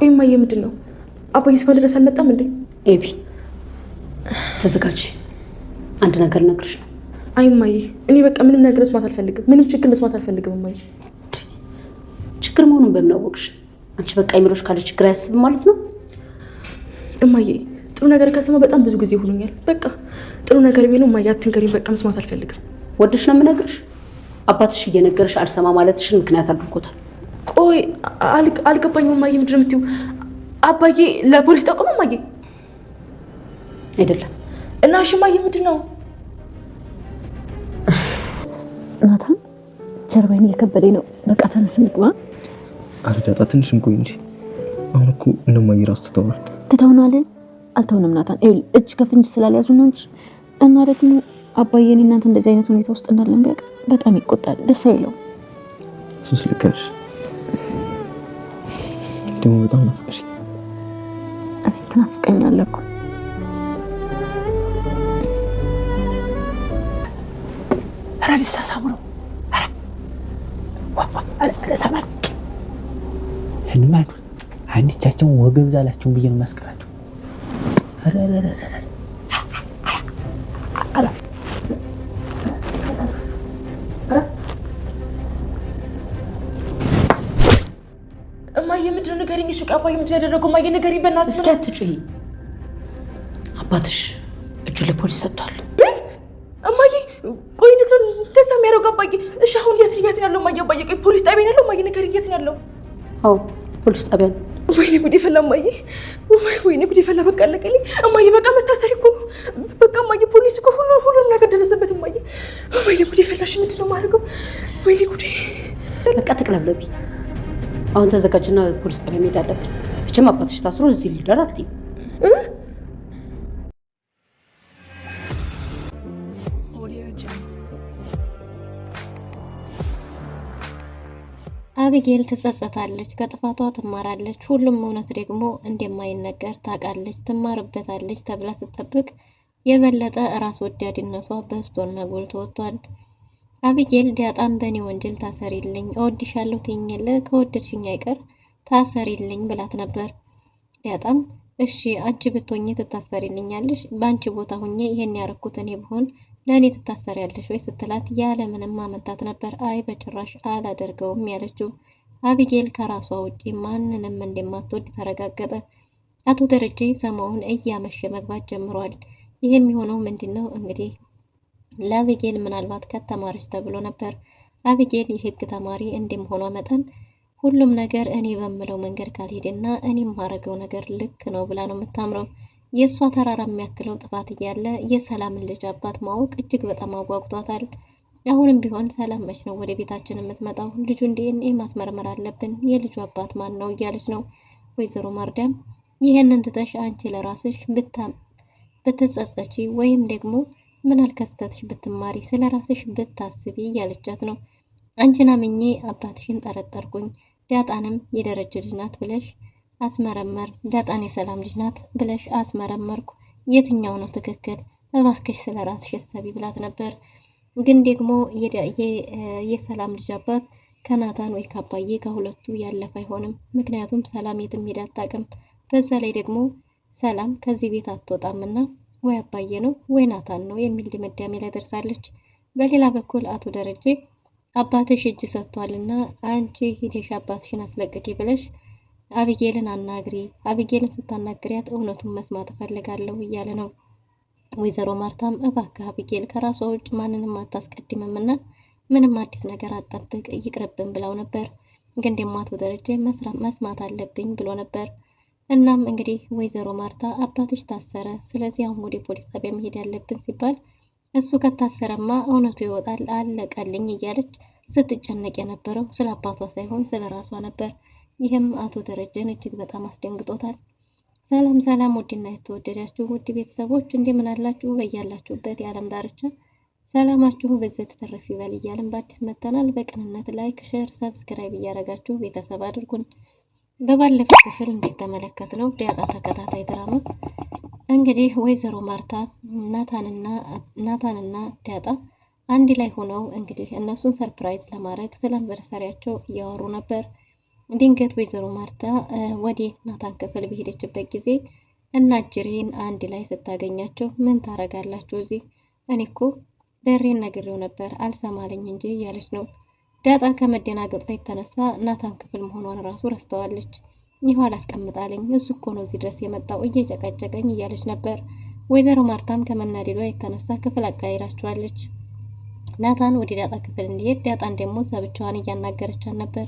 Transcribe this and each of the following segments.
ቆይ እማዬ ምንድን ነው? አባዬ እስካሁን ድረስ አልመጣም እንዴ? ኤቢ ተዘጋጅ፣ አንድ ነገር ነግርሽ ነው። አይ እማዬ እኔ በቃ ምንም ነገር መስማት አልፈልግም። ምንም ችግር መስማት አልፈልግም እማዬ። ችግር መሆኑን በምን አወቅሽ? አንቺ በቃ አይምሮሽ ካለ ችግር አያስብም ማለት ነው? እማዬ ጥሩ ነገር ከሰማ በጣም ብዙ ጊዜ ሆኖኛል። በቃ ጥሩ ነገር ቢሆን እማዬ አትንገሪኝ። በቃ መስማት አልፈልግም። ወደሽ ነው የምነግርሽ። አባትሽ እየነገረሽ አልሰማ ማለትሽን ምክንያት አድርጎታል። ቆይ አልገባኝም እማዬ። ምንድን ነው የምትይው? አባዬ ለፖሊስ ጠቆመ እማዬ? አይደለም። እና እሺ እማዬ ምንድን ነው? ናታን ጀርባዬን እየከበደኝ ነው። በቃ ተነስ እንግባ። ኧረ ዳጣ ትንሽ እንቆይ እንጂ አሁን እኮ እነማዬ እራሱ ትተውናል። ትተውናል? አልተውንም ናታን። እጅ ከፍንጅ ስላልያዙ ነው እንጂ እና ደግሞ አባዬን እናንተ እንደዚህ አይነት ሁኔታ ውስጥ እንዳለን ቢያውቅ በጣም ይቆጣል። ደስ አይለውም። እሱስ ልክ ነሽ። ደግሞ በጣም ናፍቀሽ። እኔ ትናፍቀኛለህ እኮ። ኧረ ሊሳሳሙ ነው። ኧረ ሰማን ህልማን አንዲቻቸውን ወገብ ዛላቸውን ብዬ ነው የማስቀራቸው። እማዬ ምንድን ነው ንገሪኝ። እሺ አባዬ ምንድን ነው ያደረገው? እማዬ ንገሪኝ በእናትሽ። እስኪ አትጩሂ። አባትሽ እጁን ለፖሊስ ሰጥቷል። እማዬ ቆይ እንደዛ የሚያደርገው አባዬ? እሺ አሁን የት ነው ያለው እማዬ? አባዬ ቆይ ፖሊስ ጣቢያ ነው ያለው? እማዬ ንገሪኝ የት ነው ያለው? አዎ ፖሊስ ጣቢያ ነው። ወይኔ ጉዴ ፈላ እማዬ፣ ወይኔ ጉዴ ፈላ። በቃ አለቀልኝ እማዬ። በቃ መታሰሪ እኮ ነው በቃ እማዬ። ፖሊስ እኮ ሁሉም ነገር ደረሰበት እማዬ። ወይኔ ጉዴ ፈላሽ። ምንድን ነው የማደርገው? ወይኔ ጉዴ። በቃ ተቅለብለቢ። አሁን ተዘጋጅና ፖሊስ ጣቢያ መሄድ አለብን። መቼም አባትሽ ታስሮ እዚህ ሊደር አትይም። አቢጌል ትጸጸታለች፣ ከጥፋቷ ትማራለች። ሁሉም እውነት ደግሞ እንደማይነገር ታውቃለች፣ ትማርበታለች ተብላ ስትጠብቅ የበለጠ ራስ ወዳድነቷ በስቶና ጎልቶ ወጥቷል። አቢጌል ዳጣም በእኔ ወንጀል ታሰሪልኝ፣ እወድሻለሁ ትይኝለ፣ ከወደድሽኝ አይቀር ታሰሪልኝ ብላት ነበር። ዳጣም እሺ አንቺ ብትሆኚ ትታሰሪልኛለሽ? በአንቺ ቦታ ሁኜ ይሄን ያረኩት እኔ ብሆን ለእኔ ትታሰሪያለሽ ወይ ስትላት ያለ ምንም ማመንታት ነበር አይ በጭራሽ አላደርገውም ያለችው። አቢጌል ከራሷ ውጪ ማንንም እንደማትወድ ተረጋገጠ። አቶ ደረጀ ሰሞኑን እያመሸ መግባት ጀምሯል። ይህ የሚሆነው ምንድነው እንግዲህ ለአቢጌል ምናልባት ከተማረች ተብሎ ነበር። አቢጌል የህግ ተማሪ እንደመሆኗ መጠን ሁሉም ነገር እኔ በምለው መንገድ ካልሄድና እኔ የማረገው ነገር ልክ ነው ብላ ነው የምታምረው። የእሷ ተራራ የሚያክለው ጥፋት እያለ የሰላምን ልጅ አባት ማወቅ እጅግ በጣም አጓጉቷታል። አሁንም ቢሆን ሰላም መች ነው ወደ ቤታችን የምትመጣው? ልጁን ዲኤንኤ ማስመርመር አለብን፣ የልጁ አባት ማን ነው እያለች ነው። ወይዘሮ ማርዳም ይህንን ትተሽ አንቺ ለራስሽ ብትጸጸቺ ወይም ደግሞ ምን አልከስተትሽ ብትማሪ ስለ ራስሽ ብታስቢ እያለቻት ነው። አንቺን አምኜ አባትሽን ጠረጠርኩኝ፣ ዳጣንም የደረጀ ልጅ ናት ብለሽ አስመረመር፣ ዳጣን የሰላም ልጅ ናት ብለሽ አስመረመርኩ። የትኛው ነው ትክክል? እባክሽ ስለ ራስሽ አስቢ ብላት ነበር። ግን ደግሞ የሰላም ልጅ አባት ከናታን ወይ ካባዬ ከሁለቱ ያለፈ አይሆንም። ምክንያቱም ሰላም የትም ሄዳ አታውቅም። በዛ ላይ ደግሞ ሰላም ከዚህ ቤት አትወጣምና ወይ አባዬ ነው ወይ ናታን ነው የሚል ድምዳሜ ላይ ደርሳለች። በሌላ በኩል አቶ ደረጀ አባትሽ እጅ ሰጥቷልና አንቺ ሂደሽ አባትሽን አስለቅቂ ብለሽ አቢጌልን አናግሪ፣ አቢጌልን ስታናግሪያት እውነቱን መስማት እፈልጋለሁ እያለ ነው። ወይዘሮ ማርታም እባክህ አቢጌል ከራሷ ውጭ ማንንም አታስቀድምምና ምንም አዲስ ነገር አትጠብቅ ይቅርብን ብለው ነበር። ግን ደግሞ አቶ ደረጀ መስማት አለብኝ ብሎ ነበር። እናም እንግዲህ ወይዘሮ ማርታ አባትሽ ታሰረ፣ ስለዚህ አሁን ወደ ፖሊስ ጣቢያ መሄድ ያለብን ሲባል እሱ ከታሰረማ እውነቱ ይወጣል አለቀልኝ እያለች ስትጨነቅ የነበረው ስለ አባቷ ሳይሆን ስለ ራሷ ነበር። ይህም አቶ ደረጀን እጅግ በጣም አስደንግጦታል። ሰላም ሰላም፣ ውድና የተወደዳችሁ ውድ ቤተሰቦች እንደምን አላችሁ? በያላችሁበት የዓለም ዳርቻ ሰላማችሁ በዘት ተረፍ ይበል እያልን በአዲስ መተናል። በቅንነት ላይክ፣ ሼር፣ ሰብስክራይብ እያደረጋችሁ ቤተሰብ አድርጉን። በባለፈው ክፍል እንደተመለከትነው ዳጣ ተከታታይ ድራማ እንግዲህ ወይዘሮ ማርታ ናታንና ዳጣ አንድ ላይ ሆነው እንግዲህ እነሱን ሰርፕራይዝ ለማድረግ ስለ አንቨርሰሪያቸው እያወሩ ነበር። ድንገት ወይዘሮ ማርታ ወደ ናታን ክፍል በሄደችበት ጊዜ እና ጅሬን አንድ ላይ ስታገኛቸው ምን ታረጋላችሁ እዚህ? እኔ እኮ ደሬን ነግሬው ነበር አልሰማለኝ እንጂ እያለች ነው። ዳጣ ከመደናገጧ የተነሳ ናታን ክፍል መሆኗን ራሱ ረስተዋለች። ይኸው አላስቀምጣለኝ እሱ እኮ ነው እዚህ ድረስ የመጣው እየጨቀጨቀኝ እያለች ነበር። ወይዘሮ ማርታም ከመናደዷ የተነሳ ክፍል አቃይራቸዋለች። ናታን ወደ ዳጣ ክፍል እንዲሄድ፣ ዳጣን ደግሞ እዛ ብቻዋን እያናገረቻት ነበር።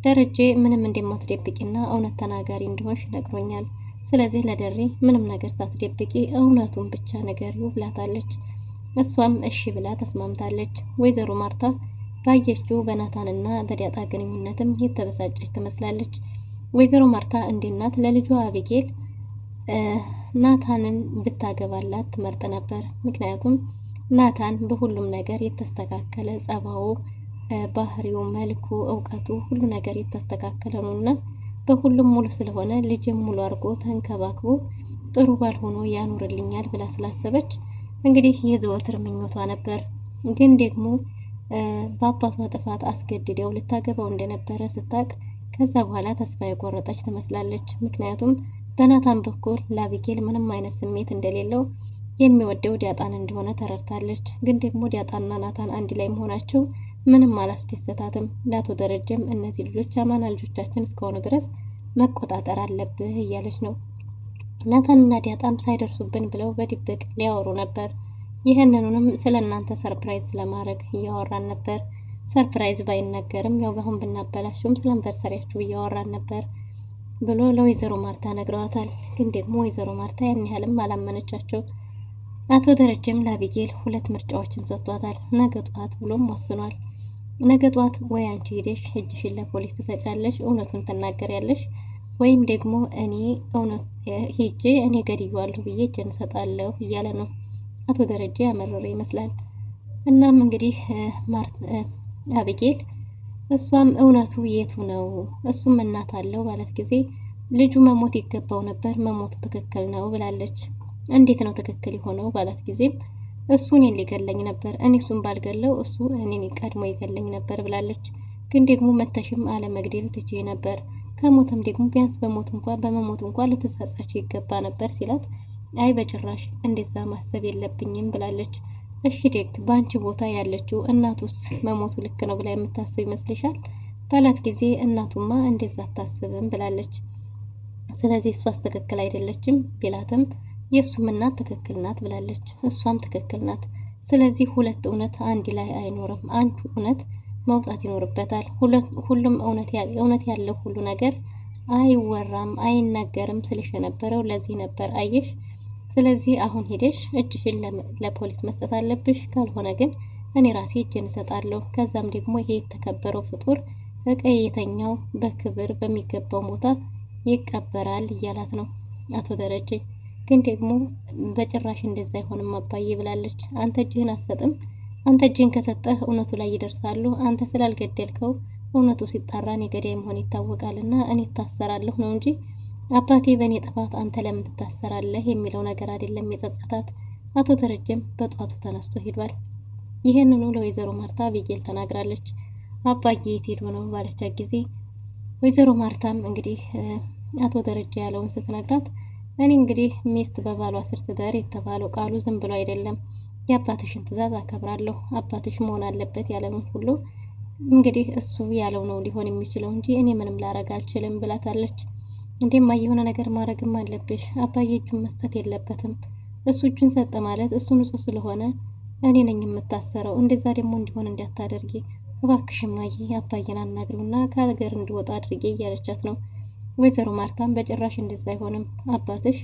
ደረጀ ምንም እንደማትደብቂና እውነት ተናጋሪ እንደሆንሽ ነግሮኛል። ስለዚህ ለደሬ ምንም ነገር ሳትደብቂ እውነቱን ብቻ ንገሪው ብላታለች። እሷም እሺ ብላ ተስማምታለች። ወይዘሮ ማርታ ባየችው በናታንና በዳጣ ግንኙነትም የተበሳጨች ትመስላለች። ወይዘሮ ማርታ እንደ እናት ለልጇ አቢጌል ናታንን ብታገባላት ትመርጥ ነበር። ምክንያቱም ናታን በሁሉም ነገር የተስተካከለ ጸባው፣ ባህሪው፣ መልኩ፣ እውቀቱ ሁሉ ነገር የተስተካከለ ነውና በሁሉም ሙሉ ስለሆነ ልጅም ሙሉ አድርጎ ተንከባክቦ ጥሩ ባል ሆኖ ያኑርልኛል ብላ ስላሰበች እንግዲህ የዘወትር ምኞቷ ነበር። ግን ደግሞ በአባቷ ጥፋት አስገድደው ልታገባው እንደነበረ ስታቅ ከዛ በኋላ ተስፋ የቆረጠች ትመስላለች። ምክንያቱም በናታን በኩል ለአቢጌል ምንም አይነት ስሜት እንደሌለው የሚወደው ዳጣን እንደሆነ ተረድታለች። ግን ደግሞ ዳጣና ናታን አንድ ላይ መሆናቸው ምንም አላስደሰታትም። ለአቶ ደረጀም እነዚህ ልጆች አማና ልጆቻችን እስከሆኑ ድረስ መቆጣጠር አለብህ እያለች ነው። ናታንና ዳጣም ሳይደርሱብን ብለው በድብቅ ሊያወሩ ነበር። ይህንኑንም ስለ እናንተ ሰርፕራይዝ ለማድረግ እያወራን ነበር። ሰርፕራይዝ ባይነገርም ያው በአሁን ብናበላሽም ስለ አንቨርሰሪያችሁ እያወራን ነበር ብሎ ለወይዘሮ ማርታ ነግረዋታል። ግን ደግሞ ወይዘሮ ማርታ ያን ያህልም አላመነቻቸው። አቶ ደረጀም ለአቢጌል 2 ምርጫዎችን ሰጥቷታል። ነገ ጧት ብሎም ወስኗል። ነገ ጧት ወይ አንቺ ሄደሽ እጅሽን ለፖሊስ ትሰጫለሽ፣ እውነቱን ትናገሪያለሽ፣ ወይም ደግሞ እኔ እውነት ሄጄ እኔ ገድያዋለሁ ብዬ እጄን እሰጣለሁ እያለ ነው አቶ ደረጀ። ያመረረ ይመስላል። እናም እንግዲህ አቢጌል እሷም እውነቱ የቱ ነው? እሱም እናት አለው ባለት ጊዜ ልጁ መሞት ይገባው ነበር፣ መሞቱ ትክክል ነው ብላለች። እንዴት ነው ትክክል የሆነው ባላት ጊዜም እሱ እኔን ሊገለኝ ነበር፣ እኔ እሱን ባልገለው እሱ እኔን ቀድሞ ይገለኝ ነበር ብላለች። ግን ደግሞ መተሽም አለመግደል ትችይ ነበር፣ ከሞተም ደግሞ ቢያንስ በመሞት እንኳን ልትጸጸች ይገባ ነበር ሲላት፣ አይ በጭራሽ እንደዛ ማሰብ የለብኝም ብላለች። እሺ ደግ በአንቺ ቦታ ያለችው እናቱስ መሞቱ ልክ ነው ብላ የምታስብ ይመስልሻል ባላት ጊዜ እናቱማ እንደዛ አታስብም ብላለች። ስለዚህ እሷስ ትክክል አይደለችም ቢላትም የእሱም እናት ትክክል ናት ብላለች። እሷም ትክክል ናት። ስለዚህ 2 እውነት አንድ ላይ አይኖርም። አንድ እውነት መውጣት ይኖርበታል። ሁሉም እውነት ያለው ሁሉ ነገር አይወራም አይናገርም ስልሽ የነበረው ለዚህ ነበር አየሽ። ስለዚህ አሁን ሄደሽ እጅሽን ለፖሊስ መስጠት አለብሽ። ካልሆነ ግን እኔ ራሴ እጄን እሰጣለሁ። ከዛም ደግሞ ይሄ የተከበረው ፍጡር በቀየተኛው በክብር በሚገባው ቦታ ይቀበራል እያላት ነው አቶ ደረጀ። ግን ደግሞ በጭራሽ እንደዛ አይሆንም አባዬ ብላለች። አንተ እጅህን አትሰጥም። አንተ እጅህን ከሰጠህ እውነቱ ላይ ይደርሳሉ። አንተ ስላልገደልከው እውነቱ ሲጣራ እኔ ገዳይ መሆን ይታወቃልና እኔ እታሰራለሁ ነው እንጂ አባቴ በእኔ ጥፋት አንተ ለምን ትታሰራለህ የሚለው ነገር አይደለም የጸጸታት። አቶ ደረጀም በጧቱ ተነስቶ ሄዷል። ይህንኑ ለወይዘሮ ማርታ አቢጌል ተናግራለች። አባዬ የት ሄዶ ነው ባለቻት ጊዜ ወይዘሮ ማርታም እንግዲህ አቶ ደረጀ ያለውን ስትነግራት እኔ እንግዲህ ሚስት በባሏ ስር ትዳር የተባለው ቃሉ ዝም ብሎ አይደለም። የአባትሽን ትዕዛዝ አከብራለሁ። አባትሽ መሆን አለበት ያለውን ሁሉ እንግዲህ እሱ ያለው ነው ሊሆን የሚችለው እንጂ እኔ ምንም ላረግ አልችልም ብላታለች። እንደማ የሆነ ነገር ማድረግም አለብሽ። አባዬ እጁን መስጠት የለበትም። እሱ እጁን ሰጠ ማለት እሱ ንጹህ ስለሆነ እኔ ነኝ የምታሰረው። እንደዛ ደግሞ እንዲሆን እንዳታደርጊ እባክሽ እማዬ አባዬን አናግሪውና ከሀገር እንዲወጣ አድርጌ እያለቻት ነው። ወይዘሮ ማርታም በጭራሽ እንደዛ አይሆንም። አባትሽ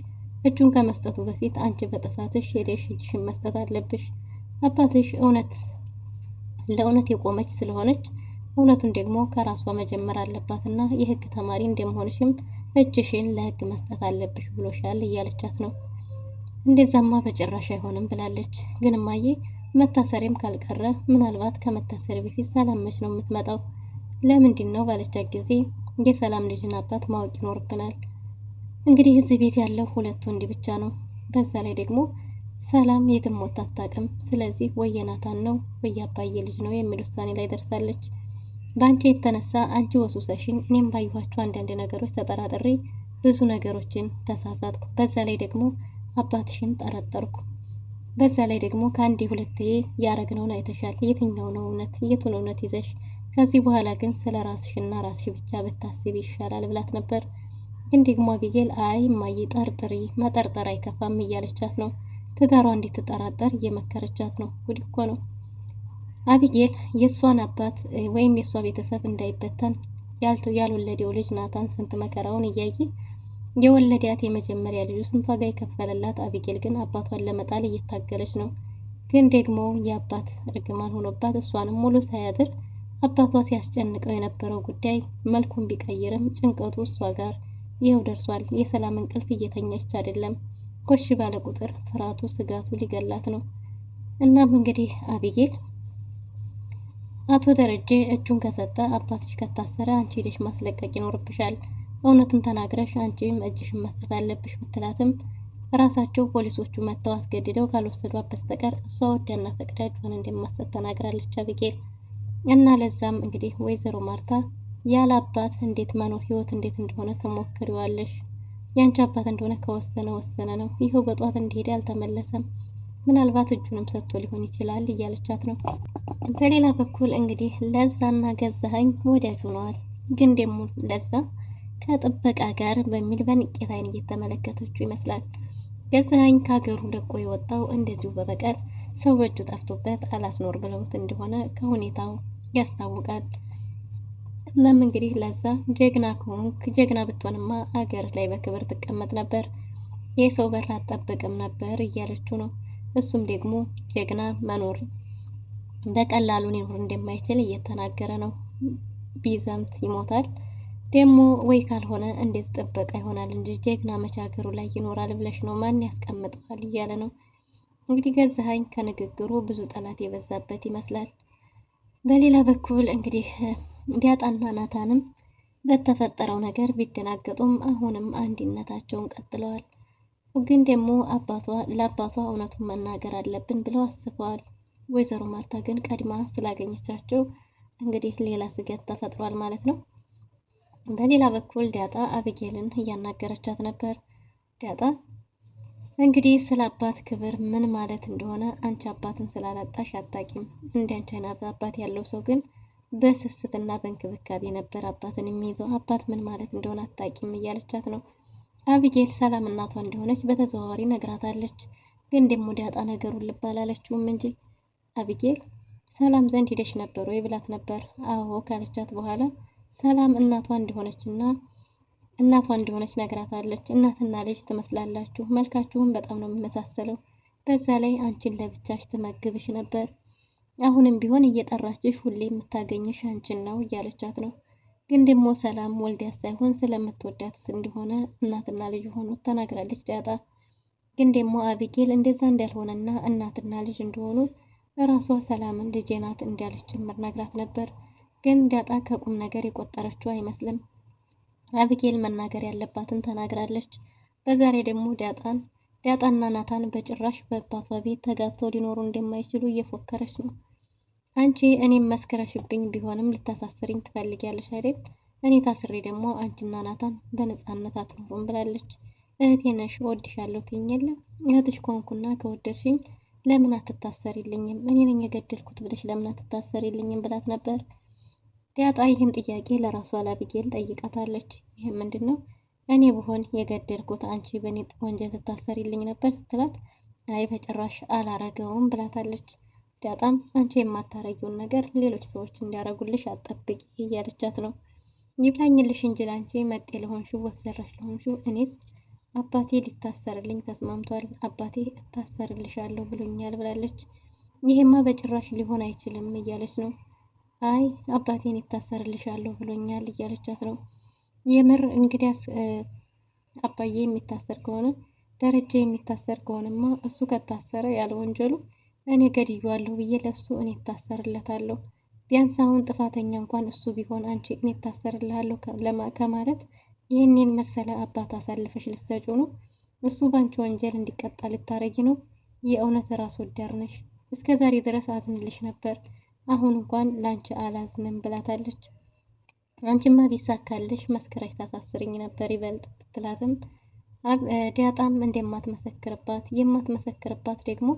እጁን ከመስጠቱ በፊት አንቺ በጥፋትሽ ሄደሽ እጅሽን መስጠት አለብሽ። አባትሽ ለእውነት የቆመች ስለሆነች እውነቱን ደግሞ ከራሷ መጀመር አለባትና የህግ ተማሪ እንደመሆንሽም እጅሽን ለህግ መስጠት አለብሽ ብሎሻል እያለቻት ነው። እንደዛማ በጭራሽ አይሆንም ብላለች። ግን እማዬ መታሰሪም ካልቀረ ምናልባት ከመታሰሪ በፊት ሰላም መች ነው የምትመጣው? ለምንድን ነው ባለቻት ጊዜ የሰላም ልጅን አባት ማወቅ ይኖርብናል። እንግዲህ እዚህ ቤት ያለው 2 ወንድ ብቻ ነው። በዛ ላይ ደግሞ ሰላም የትም ወጣ አታውቅም። ስለዚህ ወይ የናታን ነው ወይ አባዬ ልጅ ነው የሚል ውሳኔ ላይ ደርሳለች። በአንቺ የተነሳ አንቺ ወሱሰሽኝ፣ እኔም ባየኋቸው አንዳንድ ነገሮች ተጠራጥሬ ብዙ ነገሮችን ተሳሳትኩ። በዛ ላይ ደግሞ አባትሽን ጠረጠርኩ። በዛ ላይ ደግሞ ከአንዴ ሁለቴ ያረግነውን አይተሻል። የትኛው ነው እውነት? የቱን እውነት ይዘሽ? ከዚህ በኋላ ግን ስለ ራስሽና ራስሽ ብቻ ብታስቢ ይሻላል ብላት ነበር። ግን ደግሞ አቢጌል አይ እማዬ ጠርጥሪ፣ መጠርጠር አይከፋም እያለቻት ነው። ትዳሯ እንድትጠራጠር እየመከረቻት ነው። ጉድ እኮ ነው። አቢጌል የእሷን አባት ወይም የእሷ ቤተሰብ እንዳይበተን ያልወለደው ልጅ ናታን ስንት መከራውን እያየ የወለዳት የመጀመሪያ ልጁ ስንት ዋጋ የከፈለላት፣ አቢጌል ግን አባቷን ለመጣል እየታገለች ነው። ግን ደግሞ የአባት እርግማን ሆኖባት እሷንም ሙሉ ሳያድር አባቷ ሲያስጨንቀው የነበረው ጉዳይ መልኩን ቢቀይርም ጭንቀቱ እሷ ጋር ይኸው ደርሷል። የሰላም እንቅልፍ እየተኛች አይደለም። ኮሽ ባለ ቁጥር ፍርሃቱ፣ ስጋቱ ሊገላት ነው። እናም እንግዲህ አቢጌል አቶ ደረጀ እጁን ከሰጠ አባትሽ ከታሰረ አንቺ ሄደሽ ማስለቀቅ ይኖርብሻል፣ እውነትን ተናግረሽ አንቺም እጅሽን መስጠት አለብሽ ብትላትም ራሳቸው ፖሊሶቹ መጥተው አስገድደው ካልወሰዷት በስተቀር እሷ ወዳና ፈቅዳ እጇን እንደማሰጥ ተናግራለች አቢጌል። እና ለዛም እንግዲህ ወይዘሮ ማርታ ያለ አባት እንዴት መኖር ህይወት እንዴት እንደሆነ ተሞክሪዋለሽ። ያንቺ አባት እንደሆነ ከወሰነ ወሰነ ነው። ይኸው በጧት እንደሄደ አልተመለሰም። ምናልባት እጁንም ሰጥቶ ሊሆን ይችላል እያለቻት ነው። በሌላ በኩል እንግዲህ ለዛና ገዛኸኝ ወዳጅ ሆነዋል። ግን ደግሞ ለዛ ከጥበቃ ጋር በሚል በንቄት አይን እየተመለከተችው ይመስላል። ገዛኸኝ ከሀገሩ ለቆ የወጣው እንደዚሁ በበቀል ሰው በእጁ ጠፍቶበት አላስኖር ብለውት እንደሆነ ከሁኔታው ያስታውቃል። እናም እንግዲህ ለዛ ጀግና ከሆንክ ጀግና ብትሆንማ አገር ላይ በክብር ትቀመጥ ነበር፣ የሰው በር አትጠብቅም ነበር እያለችው ነው። እሱም ደግሞ ጀግና መኖር በቀላሉ ሊኖር እንደማይችል እየተናገረ ነው። ቢዘምት ይሞታል ደግሞ ወይ ካልሆነ እንዴት ጥበቃ ይሆናል እንጂ ጀግና መቼ ሀገሩ ላይ ይኖራል ብለሽ ነው? ማን ያስቀምጠዋል እያለ ነው። እንግዲህ ገዛኸኝ ከንግግሩ ብዙ ጠላት የበዛበት ይመስላል። በሌላ በኩል እንግዲህ ዲያጣና ናታንም በተፈጠረው ነገር ቢደናገጡም አሁንም አንድነታቸውን ቀጥለዋል። ግን ደግሞ ለአባቷ እውነቱን መናገር አለብን ብለው አስበዋል። ወይዘሮ ማርታ ግን ቀድማ ስላገኘቻቸው እንግዲህ ሌላ ስጋት ተፈጥሯል ማለት ነው። በሌላ በኩል ዳጣ አቢጌልን እያናገረቻት ነበር። ዳጣ እንግዲህ ስለ አባት ክብር ምን ማለት እንደሆነ አንቺ አባትን ስላላጣሽ አታቂም። እንደ አንቺ አይነት አባት ያለው ሰው ግን በስስትና በእንክብካቤ ነበር አባትን የሚይዘው። አባት ምን ማለት እንደሆነ አታቂም እያለቻት ነው። አቢጌል ሰላም እናቷ እንደሆነች በተዘዋዋሪ ነግራታለች። ግን ደግሞ ዳጣ ነገሩን ልብ አላለችውም እንጂ አቢጌል ሰላም ዘንድ ሂደሽ ነበር ወይ ብላት ነበር። አዎ ካለቻት በኋላ ሰላም እናቷ እንደሆነች ነግራታለች። እናትና ልጅ ትመስላላችሁ፣ መልካችሁም በጣም ነው የሚመሳሰለው። በዛ ላይ አንቺን ለብቻሽ ትመግብሽ ነበር። አሁንም ቢሆን እየጠራችሽ ሁሌ የምታገኝሽ አንቺን ነው እያለቻት ነው። ግን ደግሞ ሰላም ወልዳት ሳይሆን ስለምትወዳት እንደሆነ እናትና ልጅ ሆኖ ተናግራለች ዳጣ። ግን ደግሞ አቢጌል እንደዛ እንዳልሆነና እናትና ልጅ እንደሆኑ ራሷ ሰላምን ልጄ ናት እንዳለች ጭምር ነግራት ነበር። ግን ዳጣ ከቁም ነገር የቆጠረችው አይመስልም። አቢጌል መናገር ያለባትን ተናግራለች። በዛሬ ደግሞ ዳጣና ናታን በጭራሽ በአባቷ ቤት ተጋብተው ሊኖሩ እንደማይችሉ እየፎከረች ነው። አንቺ እኔም መስከረሽብኝ ቢሆንም ልታሳስሪኝ ትፈልጊያለሽ አይደል? እኔ ታስሬ ደግሞ አንቺና ናታን በነፃነት አትኖሩም ብላለች። እህቴ ነሽ እወድሻለሁ ትይኝ የለ? እህትሽ ኮንኩና ከወደድሽኝ ለምን አትታሰሪልኝም? እኔ ነኝ የገደልኩት ብለሽ ለምን አትታሰሪልኝም ብላት ነበር። ዳጣ ይህን ጥያቄ ለራሷ ለአቢጌል ጠይቃታለች። ይህ ምንድን ነው? እኔ ብሆን የገደልኩት አንቺ በእኔ ወንጀል ልታሰሪልኝ ነበር ስትላት፣ አይ በጭራሽ አላረገውም ብላታለች። ዳጣም አንቺ የማታረጊውን ነገር ሌሎች ሰዎች እንዲያረጉልሽ አጠብቂ እያለቻት ነው። ይብላኝልሽ እንጂ ላንቺ መጤ ለሆንሽው ወፍ ዘራሽ ለሆንሽው እኔስ አባቴ ሊታሰርልኝ ተስማምቷል፣ አባቴ እታሰርልሻለሁ ብሎኛል ብላለች። ይሄማ በጭራሽ ሊሆን አይችልም እያለች ነው። አይ አባቴን ይታሰርልሻለሁ ብሎኛል እያለቻት ነው። የምር እንግዲያስ አባዬ የሚታሰር ከሆነ ደረጃ የሚታሰር ከሆነማ እሱ ከታሰረ ያለ ወንጀሉ እኔ ገድዬዋለሁ ብዬ ለሱ እኔ እታሰርለታለሁ። ቢያንስ አሁን ጥፋተኛ እንኳን እሱ ቢሆን አንቺ እኔ እታሰርልሃለሁ ከማለት ይህንን መሰለ አባት አሳልፈሽ ልትሰጪው ነው? እሱ ባንቺ ወንጀል እንዲቀጣ ልታረጊ ነው? የእውነት ራስ ወዳድ ነሽ። እስከ ዛሬ ድረስ አዝንልሽ ነበር፣ አሁን እንኳን ላንቺ አላዝንም ብላታለች። አንቺማ ቢሳካልሽ መስከረሽ ታሳስርኝ ነበር ይበልጥ ብትላትም ዳጣም እንደማትመሰክርባት የማትመሰክርባት ደግሞ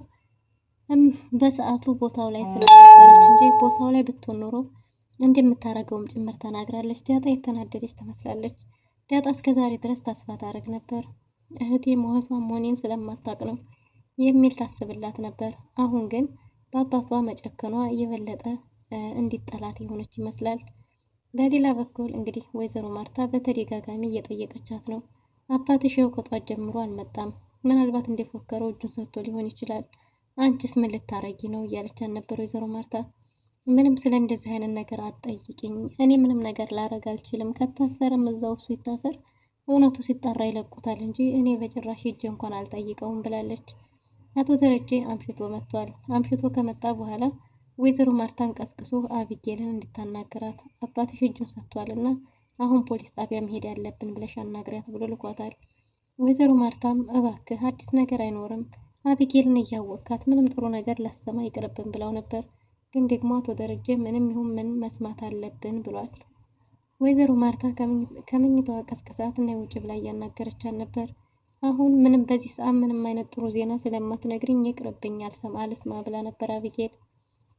በሰዓቱ ቦታው ላይ ስለነበረች እንጂ ቦታው ላይ ብትሆን ኖሮ እንደምታረገውም ጭምር ተናግራለች። ዳጣ የተናደደች ትመስላለች። ዳጣ እስከዛሬ ድረስ ተስፋ ታደርግ ነበር እህቴ ሞቷ መሆኔን ስለማታውቅ ነው የሚል ታስብላት ነበር። አሁን ግን በአባቷ መጨከኗ የበለጠ እንዲጠላት የሆነች ይመስላል። በሌላ በኩል እንግዲህ ወይዘሮ ማርታ በተደጋጋሚ እየጠየቀቻት ነው። አባትሽ ያው ከጧት ጀምሮ አልመጣም፣ ምናልባት እንደፎከረው እጁን ሰጥቶ ሊሆን ይችላል፣ አንቺስ ምን ልታረጊ ነው እያለቻት ነበር ወይዘሮ ማርታ። ምንም ስለ እንደዚህ አይነት ነገር አትጠይቅኝ፣ እኔ ምንም ነገር ላረግ አልችልም፣ ከታሰርም እዛው እሱ ይታሰር፣ እውነቱ ሲጣራ ይለቁታል እንጂ እኔ በጭራሽ ሂጄ እንኳን አልጠይቀውም ብላለች። አቶ ደረጀ አምሽቶ መጥቷል። አምሽቶ ከመጣ በኋላ ወይዘሮ ማርታን ቀስቅሶ አቢጌልን እንድታናግራት አባትሽ እጁን ሰጥቷልና አሁን ፖሊስ ጣቢያ መሄድ ያለብን ብለሽ አናግሪያት ብሎ ልኳታል። ወይዘሮ ማርታም እባክህ አዲስ ነገር አይኖርም፣ አቢጌልን እያወቅካት ምንም ጥሩ ነገር ላሰማ ይቅርብን ብለው ነበር። ግን ደግሞ አቶ ደረጀ ምንም ይሁን ምን መስማት አለብን ብሏል። ወይዘሮ ማርታ ከመኝታዋ ቀስቅሳት እና ውጭ ብላ እያናገረቻት ነበር። አሁን ምንም በዚህ ሰዓት ምንም አይነት ጥሩ ዜና ስለማትነግሪኝ ይቅርብኝ፣ አልስማ ብላ ነበር አቢጌል።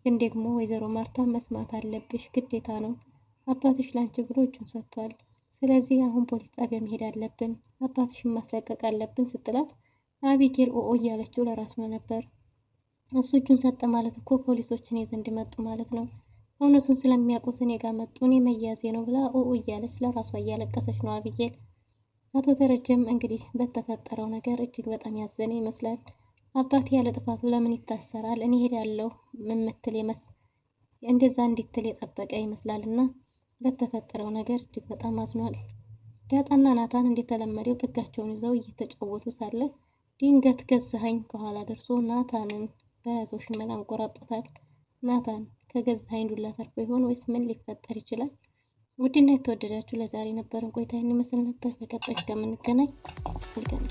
ግን ደግሞ ወይዘሮ ማርታ መስማት አለብሽ፣ ግዴታ ነው፣ አባትሽ ላንቺ ብሎ እጁን ሰጥቷል። ስለዚህ አሁን ፖሊስ ጣቢያ መሄድ አለብን፣ አባትሽን ማስለቀቅ አለብን ስትላት አቢጌል ኦኦ እያለችው ለራሷ ነበር። እሱ እጁን ሰጠ ማለት እኮ ፖሊሶች እኔ ዘንድ መጡ ማለት ነው፣ እውነቱን ስለሚያውቁት እኔ ጋር መጡ፣ እኔ መያዜ ነው ብላ ኦኦ እያለች ለራሷ እያለቀሰች ነው አቢጌል። አቶ ደረጀም እንግዲህ በተፈጠረው ነገር እጅግ በጣም ያዘነ ይመስላል። አባቴ ያለ ጥፋቱ ለምን ይታሰራል? እኔ ሄዳለሁ ምምትል እንደዛ እንዲትል የጠበቀ ይመስላልና በተፈጠረው ነገር እጅግ በጣም አዝኗል። ዳጣና ናታን እንደተለመደው ጥጋቸውን ይዘው እየተጫወቱ ሳለ ድንገት ገዛኸኝ ከኋላ ደርሶ ናታንን በያዘው ሽመል አንቆራጦታል። ናታን ከገዛኸኝ ዱላ ተርፎ ይሆን ወይስ ምን ሊፈጠር ይችላል? ውድና የተወደዳችሁ ለዛሬ ነበረን ቆይታ ይህን ይመስል ነበር። በቀጣይ እስከምንገናኝ መልካም